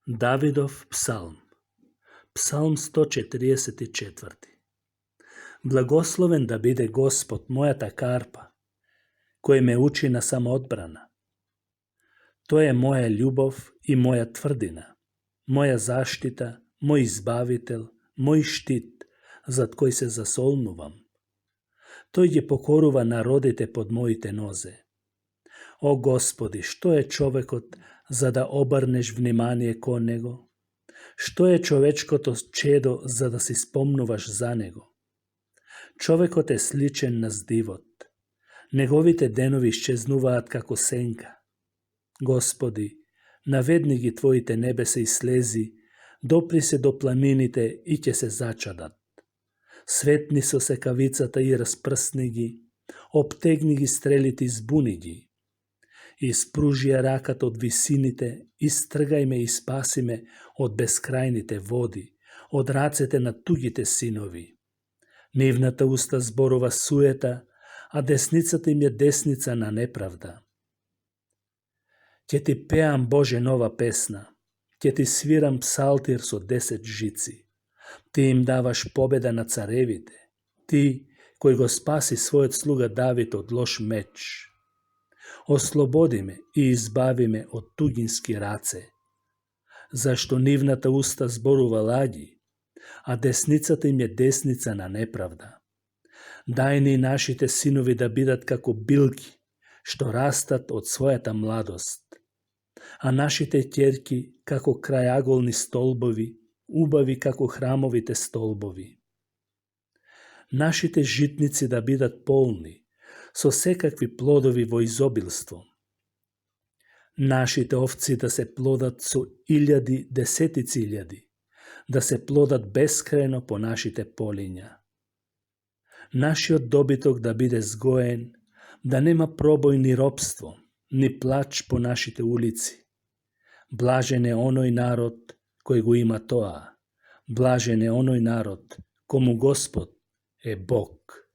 Davidov psalm. Psalm 144. Blagosloven da bide Gospod, moja ta karpa, koji me uči na samoodbrana. To je moja ljubav i moja tvrdina, moja zaštita, moj izbavitelj, moj štit, zat koji se zasolnuvam. To je pokoruva narodite pod mojite noze. O Gospodi, što je čovekot, za da obrneš vнимание ko nego? Što je човечкото чедо, за да си спомнуваш за него? Човекот е сличен на здивот. Неговите денови исчезнуваат како сенка. Господи, наведни ги Твоите небеса и слези, допри се до планините и ќе се зачадат. Светни со секавицата и распрсни ги, обтегни ги стрелите и збуни ги. Испружија раката од висините, истргај ме и спаси ме од безкрајните води, од рацете на тугите синови. Нивната уста зборува суета, а десницата им е десница на неправда. Ќе ти пеам, Боже, нова песна, ќе ти свирам псалтир со 10 жици. Ти им даваш победа на царевите, ти кој го спаси својот слуга Давид од лош меч. Ослободи ме и избави ме од тугински раце, зашто нивната уста зборува лаги, а десницата им е десница на неправда. Дај ни нашите синови да бидат како билки, што растат од својата младост, а нашите ќерки како крајаголни столбови, убави како храмовите столбови. Нашите житници да бидат полни, со секакви плодови во изобилство. Нашите овци да се плодат со илјади, десетици илјади, да се плодат бескрајно по нашите полиња. Нашиот добиток да биде сгоен, да нема пробој ни робство, ни плач по нашите улици. Блажен е оној народ кој го има тоа. Блажен е оној народ кому Господ е Бог.